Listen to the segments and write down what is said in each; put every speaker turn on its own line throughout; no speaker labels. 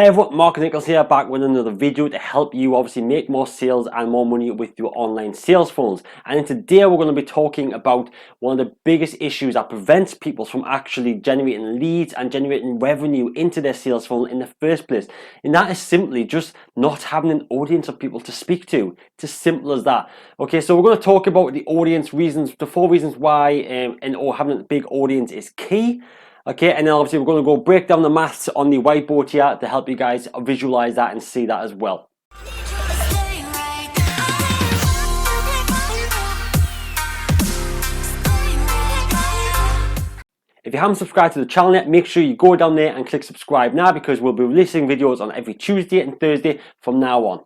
Hey everyone, Mark Nicholson here, back with another video to help you obviously make more sales and more money with your online sales funnels. And today we're going to be talking about one of the biggest issues that prevents people from actually generating leads and generating revenue into their sales funnel in the first place. And that is simply just not having an audience of people to speak to. It's as simple as that. Okay, so we're going to talk about the audience reasons, the 4 reasons why having a big audience is key. Okay, and then obviously we're going to go break down the maths on the whiteboard here to help you guys visualize that and see that as well. If you haven't subscribed to the channel yet, make sure you go down there and click subscribe now, because we'll be releasing videos on every Tuesday and Thursday from now on.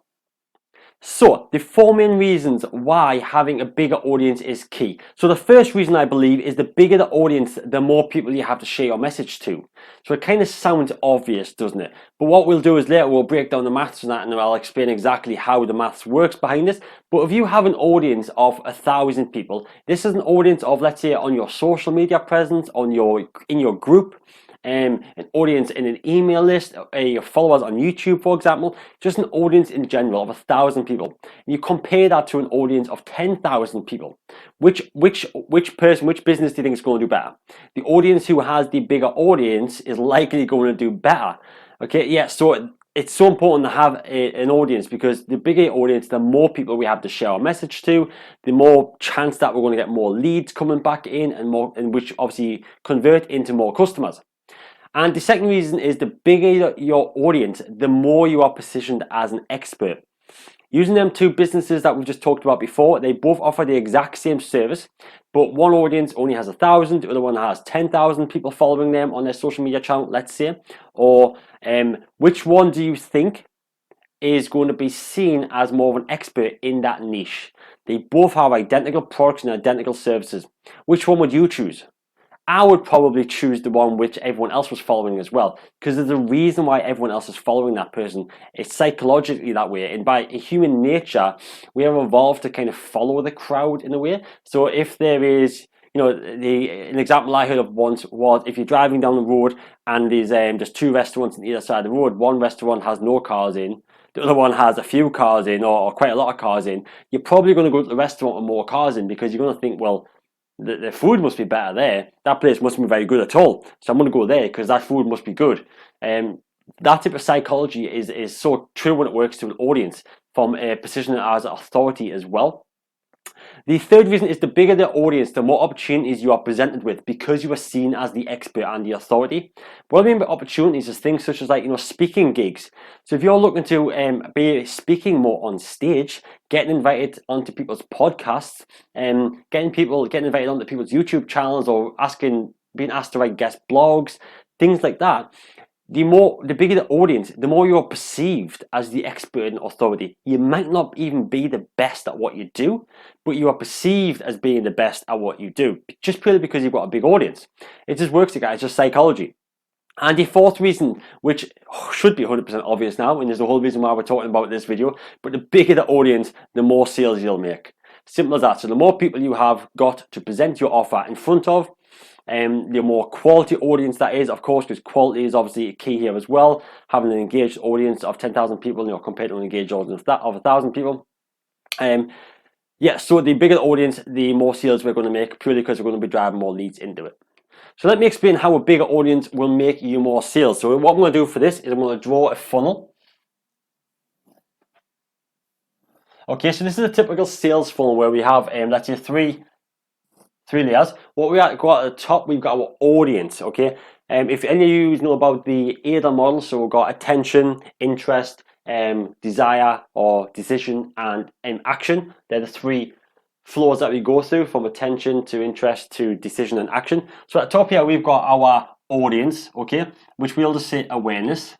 So, the 4 main reasons why having a bigger audience is key. So the first reason I believe is the bigger the audience, the more people you have to share your message to. So it kind of sounds obvious, doesn't it? But what we'll do is later we'll break down the maths on that, and I'll explain exactly how the maths works behind this. But if you have an audience of 1,000 people, this is an audience of, let's say, on your social media presence, in your group, an audience in an email list, your followers on YouTube, for example, just an audience in general of 1,000 people. And you compare that to an audience of 10,000 people. Which business do you think is going to do better? The audience who has the bigger audience is likely going to do better. Okay, yeah, so it's so important to have an audience, because the bigger audience, the more people we have to share our message to, the more chance that we're going to get more leads coming back in, and which obviously convert into more customers. And the second reason is the bigger your audience, the more you are positioned as an expert. Using them 2 businesses that we've just talked about before, they both offer the exact same service, but one audience only has 1,000, the other one has 10,000 people following them on their social media channel, let's say. Or which one do you think is going to be seen as more of an expert in that niche? They both have identical products and identical services. Which one would you choose? I would probably choose the one which everyone else was following as well, because there's a reason why everyone else is following that person. It's psychologically that way, and by human nature, we have evolved to kind of follow the crowd in a way. So if there is, an example I heard of once was, if you're driving down the road and there's 2 restaurants on either side of the road, one restaurant has no cars in, the other one has a few cars in, or quite a lot of cars in, you're probably going to go to the restaurant with more cars in, because you're going to think, well, the food must be better there. That place must be very good at all. So I'm going to go there because that food must be good. That type of psychology is so true when it works to an audience, from a position as authority as well. The third reason is the bigger the audience, the more opportunities you are presented with, because you are seen as the expert and the authority. What I mean by opportunities is things such as, like, speaking gigs. So if you're looking to be speaking more on stage, getting invited onto people's podcasts, getting invited onto people's YouTube channels, or being asked to write guest blogs, things like that. The bigger the audience, the more you're perceived as the expert and authority. You might not even be the best at what you do, but you are perceived as being the best at what you do, just purely because you've got a big audience. It just works, guys. It's just psychology. And the 4th reason, which should be 100% obvious now, and there's the whole reason why we're talking about this video, but the bigger the audience, the more sales you'll make. Simple as that. So the more people you have got to present your offer in front of, the more quality audience that is, of course, because quality is obviously key here as well. Having an engaged audience of 10,000 people, compared to an engaged audience of 1,000 people. Yeah, so the bigger the audience, the more sales we're going to make, purely because we're going to be driving more leads into it. So let me explain how a bigger audience will make you more sales. So what I'm going to do for this is I'm going to draw a funnel. Okay, so this is a typical sales funnel where we have, let's say, three layers. What we got at the top, we've got our audience. Okay, if any of you know about the ADA model, so we've got attention, interest, desire or decision, and action. They're the 3 flows that we go through, from attention to interest to decision and action. So at the top here, we've got our audience, okay, which we'll just say awareness.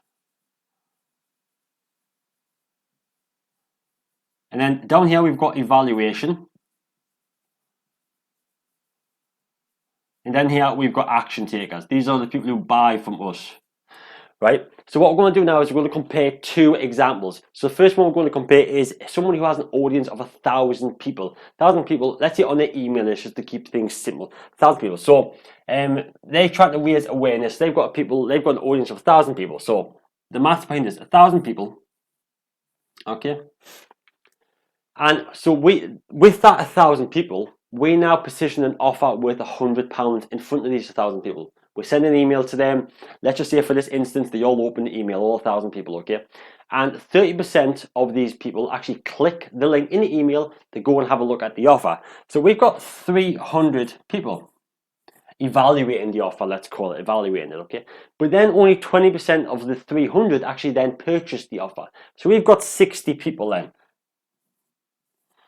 And then down here, we've got evaluation. And then here we've got action takers. These are the people who buy from us, right? So what we're going to do now is we're going to compare 2 examples. So the first one we're going to compare is someone who has an audience of 1,000 people. 1,000 people, let's say on their email list, just to keep things simple. 1,000 people. So they're trying to raise awareness. They've got an audience of 1,000 people. So the maths behind this, 1,000 people, okay? And so with that 1,000 people, we now position an offer worth £100 in front of these 1,000 people. We send an email to them. Let's just say for this instance, they all open the email, all 1,000 people, okay? And 30% of these people actually click the link in the email to go and have a look at the offer. So we've got 300 people evaluating the offer, let's call it, evaluating it, okay? But then only 20% of the 300 actually then purchased the offer. So we've got 60 people then.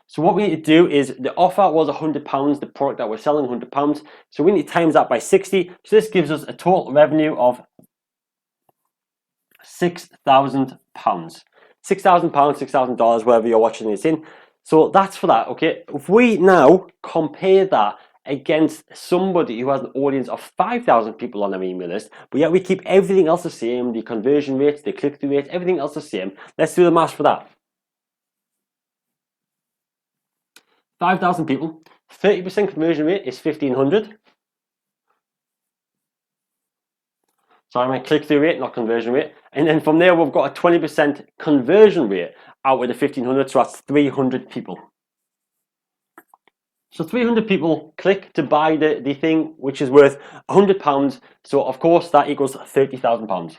So what we need to do is, the offer was £100, the product that we're selling £100. So we need to times that by 60. So this gives us a total revenue of £6,000. £6,000, $6,000, wherever you're watching this in. So that's for that, okay? If we now compare that against somebody who has an audience of 5,000 people on their email list, but yet we keep everything else the same, the conversion rates, the click-through rates, everything else the same. Let's do the maths for that. 5,000 people, 30% conversion rate is 1,500. Sorry, my click-through rate, not conversion rate. And then from there, we've got a 20% conversion rate out of the 1,500, so that's 300 people. So 300 people click to buy the thing, which is worth £100. So of course, that equals £30,000.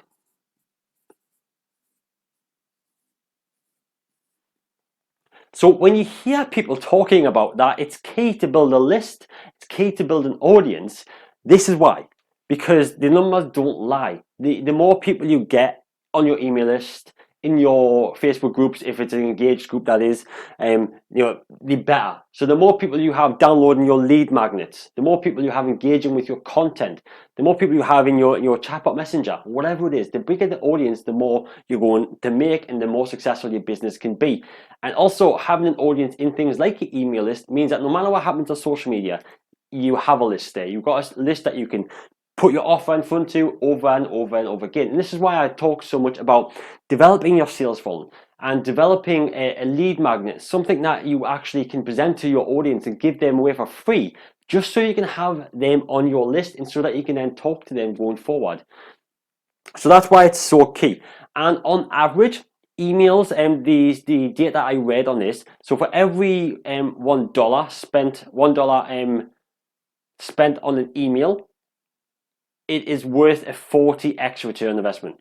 So when you hear people talking about that, it's key to build a list, it's key to build an audience. This is why, because the numbers don't lie. The more people you get on your email list, in your Facebook groups, if it's an engaged group, that is, the better. So the more people you have downloading your lead magnets, the more people you have engaging with your content, the more people you have in your chatbot messenger, whatever it is, the bigger the audience, the more you're going to make and the more successful your business can be. And also having an audience in things like your email list means that no matter what happens on social media, you have a list there. You've got a list that you can put your offer in front to over and over and over again. And this is why I talk so much about developing your sales funnel and developing a lead magnet, something that you actually can present to your audience and give them away for free, just so you can have them on your list and so that you can then talk to them going forward. So that's why it's so key. And on average, emails, the data I read on this, so for every $1 spent, spent on an email, it is worth a 40x return on investment.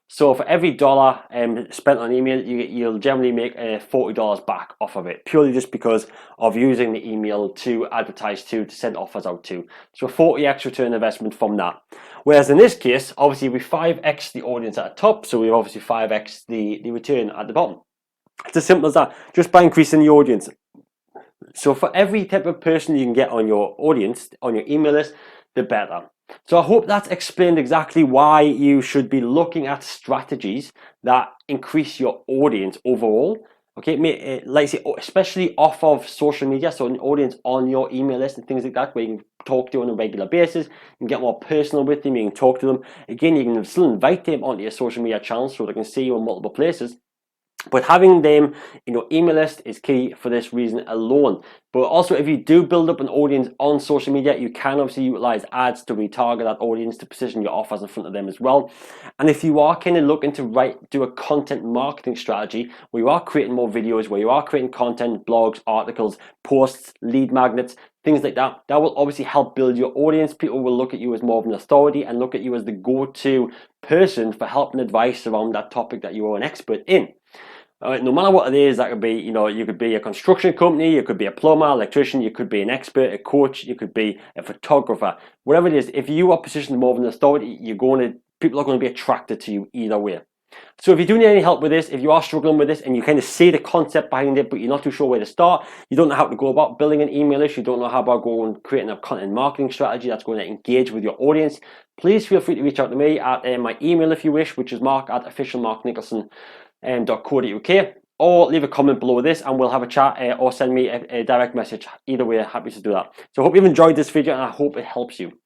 So for every dollar spent on email, you'll generally make $40 back off of it, purely just because of using the email to advertise to send offers out to. So 40x return on investment from that. Whereas in this case, obviously we 5x the audience at the top, so we obviously 5x the return at the bottom. It's as simple as that, just by increasing the audience. So for every type of person you can get on your audience, on your email list, the better. So I hope that's explained exactly why you should be looking at strategies that increase your audience overall. Okay, like I say, especially off of social media, so an audience on your email list and things like that, where you can talk to on a regular basis, you can get more personal with them, you can talk to them. Again, you can still invite them onto your social media channels so they can see you in multiple places. But having them in your email list is key for this reason alone. But also, if you do build up an audience on social media, you can obviously utilize ads to retarget that audience, to position your offers in front of them as well. And if you are kind of looking to do a content marketing strategy where you are creating more videos, where you are creating content, blogs, articles, posts, lead magnets, things like that, that will obviously help build your audience. People will look at you as more of an authority and look at you as the go-to person for help and advice around that topic that you are an expert in. No matter what it is, that could be, you could be a construction company, you could be a plumber, electrician, you could be an expert, a coach, you could be a photographer, whatever it is. If you are positioned more of an authority, people are going to be attracted to you either way. So if you do need any help with this, if you are struggling with this and you kind of see the concept behind it, but you're not too sure where to start, you don't know how to go about building an email list, you don't know how about going creating a content marketing strategy that's going to engage with your audience, please feel free to reach out to me at my email if you wish, which is mark@officialmarknicholson.co.uk, or leave a comment below this and we'll have a chat, or send me a direct message. Either way, happy to do that. So I hope you've enjoyed this video and I hope it helps you.